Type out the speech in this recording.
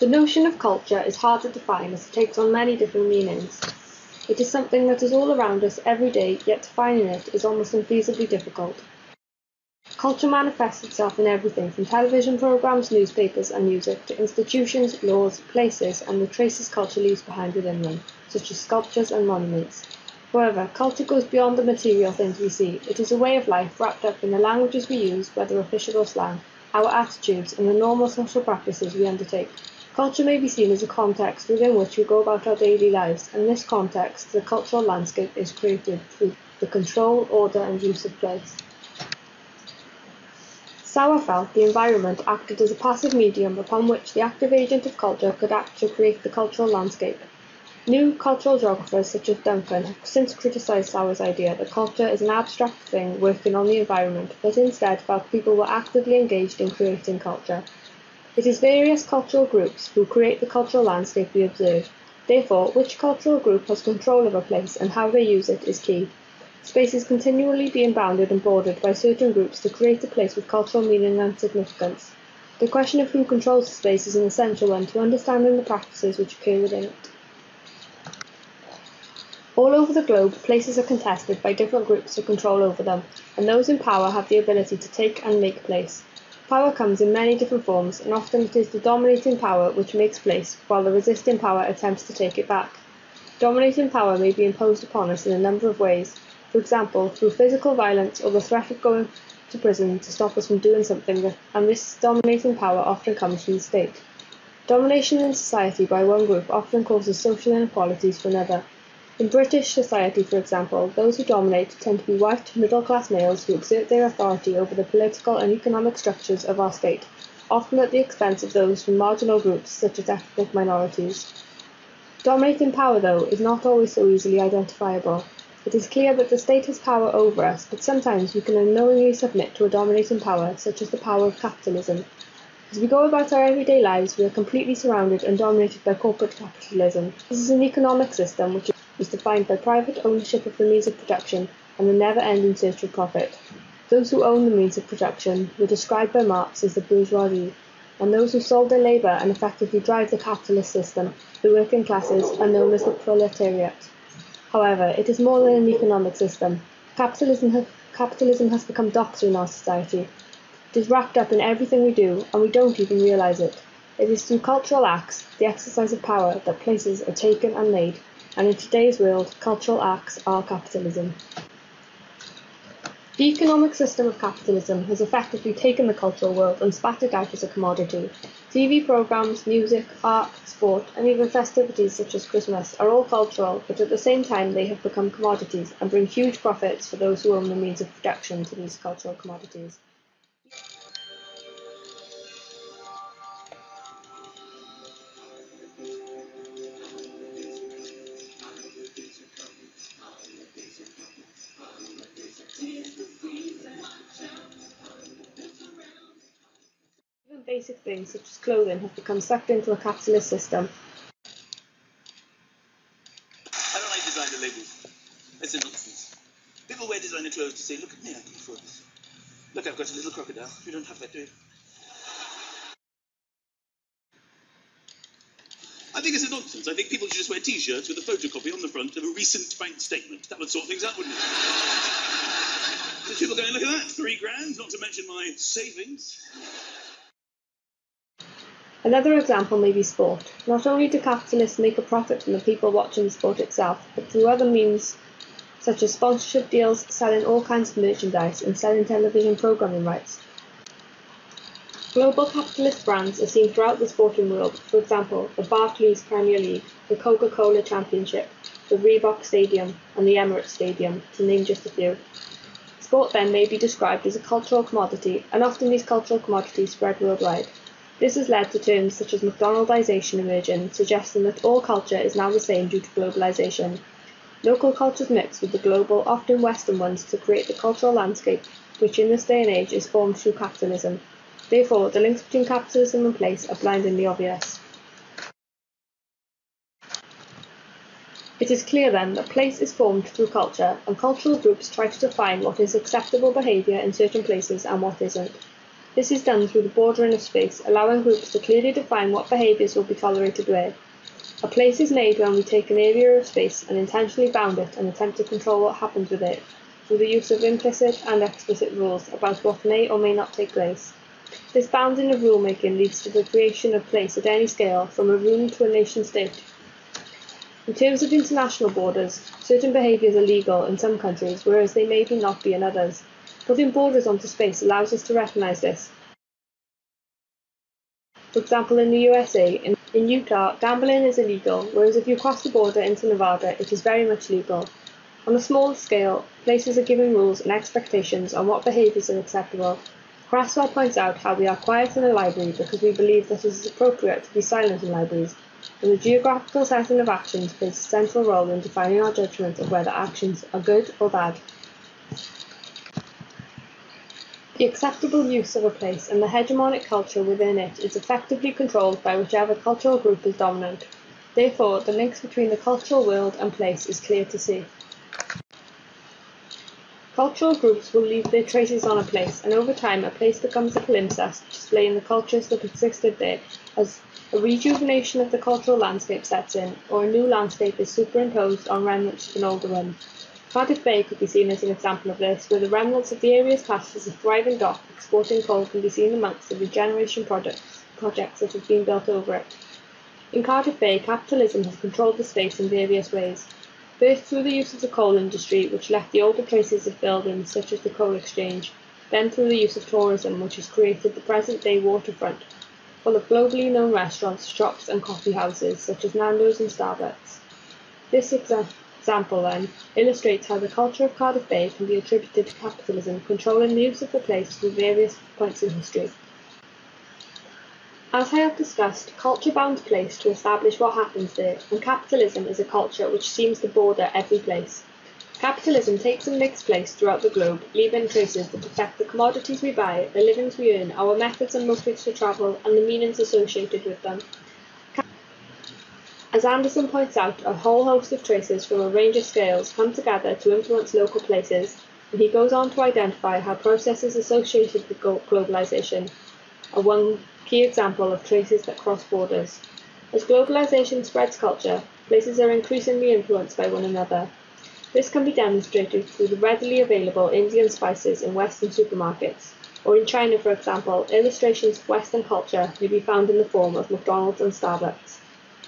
The notion of culture is hard to define as it takes on many different meanings. It is something that is all around us every day, yet defining it is almost unfeasibly difficult. Culture manifests itself in everything from television programs, newspapers and music to institutions, laws, places and the traces culture leaves behind within them, such as sculptures and monuments. However, culture goes beyond the material things we see. It is a way of life wrapped up in the languages we use, whether official or slang, our attitudes and the normal social practices we undertake. Culture may be seen as a context within which we go about our daily lives, and in this context, the cultural landscape is created through the control, order and use of place. Sauer felt the environment acted as a passive medium upon which the active agent of culture could act to create the cultural landscape. New cultural geographers such as Duncan have since criticised Sauer's idea that culture is an abstract thing working on the environment, but instead felt people were actively engaged in creating culture. It is various cultural groups who create the cultural landscape we observe. Therefore, which cultural group has control of a place and how they use it is key. Space is continually being bounded and bordered by certain groups to create a place with cultural meaning and significance. The question of who controls the space is an essential one to understanding the practices which occur within it. All over the globe, places are contested by different groups for control over them, and those in power have the ability to take and make place. Power comes in many different forms, and often it is the dominating power which makes place, while the resisting power attempts to take it back. Dominating power may be imposed upon us in a number of ways, for example, through physical violence or the threat of going to prison to stop us from doing something, and this dominating power often comes from the state. Domination in society by one group often causes social inequalities for another. In British society, for example, those who dominate tend to be white, middle-class males who exert their authority over the political and economic structures of our state, often at the expense of those from marginal groups such as ethnic minorities. Dominating power, though, is not always so easily identifiable. It is clear that the state has power over us, but sometimes we can unknowingly submit to a dominating power, such as the power of capitalism. As we go about our everyday lives, we are completely surrounded and dominated by corporate capitalism. This is an economic system which is defined by private ownership of the means of production and the never-ending search for profit. Those who own the means of production were described by Marx as the bourgeoisie, and those who sold their labour and effectively drive the capitalist system, the working classes, are known as the proletariat. However, it is more than an economic system. Capitalism has become doctrine in our society. It is wrapped up in everything we do, and we don't even realise it. It is through cultural acts, the exercise of power, that places are taken and made, and in today's world, cultural acts are capitalism. The economic system of capitalism has effectively taken the cultural world and spat it out as a commodity. TV programmes, music, art, sport, and even festivities such as Christmas are all cultural, but at the same time they have become commodities and bring huge profits for those who own the means of production to these cultural commodities. Even basic things such as clothing have become sucked into a capitalist system. I don't like designer labels. It's a nonsense. People wear designer clothes to say, look at me, I can afford this. Look, I've got a little crocodile. You don't have that, do you? I think it's a nonsense. I think people should just wear T-shirts with a photocopy on the front of a recent bank statement. That would sort things out, wouldn't it? There's people going, look at that, £3,000, not to mention my savings. Another example may be sport. Not only do capitalists make a profit from the people watching the sport itself, but through other means such as sponsorship deals, selling all kinds of merchandise, and selling television programming rights. Global capitalist brands are seen throughout the sporting world, for example, the Barclays Premier League, the Coca-Cola Championship, the Reebok Stadium, and the Emirates Stadium, to name just a few. Sport then may be described as a cultural commodity, and often these cultural commodities spread worldwide. This has led to terms such as McDonaldization emerging, suggesting that all culture is now the same due to globalization. Local cultures mix with the global, often Western ones, to create the cultural landscape, which in this day and age is formed through capitalism. Therefore, the links between capitalism and place are blindingly obvious. It is clear then that place is formed through culture, and cultural groups try to define what is acceptable behaviour in certain places and what isn't. This is done through the bordering of space, allowing groups to clearly define what behaviours will be tolerated where. A place is made when we take an area of space and intentionally bound it and attempt to control what happens with it, through the use of implicit and explicit rules about what may or may not take place. This bounding of rulemaking leads to the creation of place at any scale, from a room to a nation-state. In terms of international borders, certain behaviours are legal in some countries, whereas they may not be in others. Putting borders onto space allows us to recognise this. For example, in the USA, in Utah, gambling is illegal, whereas if you cross the border into Nevada, it is very much legal. On a smaller scale, places are given rules and expectations on what behaviours are acceptable. Cresswell points out how we are quiet in a library because we believe that it is appropriate to be silent in libraries, and the geographical setting of actions plays a central role in defining our judgment of whether actions are good or bad. The acceptable use of a place and the hegemonic culture within it is effectively controlled by whichever cultural group is dominant. Therefore, the links between the cultural world and place is clear to see. Cultural groups will leave their traces on a place, and over time a place becomes a palimpsest, displaying the cultures that existed there, as a rejuvenation of the cultural landscape sets in, or a new landscape is superimposed on remnants of an older one. Cardiff Bay could be seen as an example of this, where the remnants of the area's past as a thriving dock exporting coal can be seen amongst the regeneration projects that have been built over it. In Cardiff Bay, capitalism has controlled the space in various ways. First through the use of the coal industry, which left the older traces of buildings such as the coal exchange, then through the use of tourism, which has created the present-day waterfront, full of globally known restaurants, shops and coffee houses such as Nando's and Starbucks. This example, then, illustrates how the culture of Cardiff Bay can be attributed to capitalism controlling the use of the place through various points in history. As I have discussed, culture bounds place to establish what happens there, and capitalism is a culture which seems to border every place. Capitalism takes and makes place throughout the globe, leaving traces that affect the commodities we buy, the livings we earn, our methods and motives to travel, and the meanings associated with them. As Anderson points out, a whole host of traces from a range of scales come together to influence local places, and he goes on to identify how processes associated with globalization are one key example of traces that cross borders. As globalization spreads culture, places are increasingly influenced by one another. This can be demonstrated through the readily available Indian spices in Western supermarkets, or in China, for example, illustrations of Western culture may be found in the form of McDonald's and Starbucks.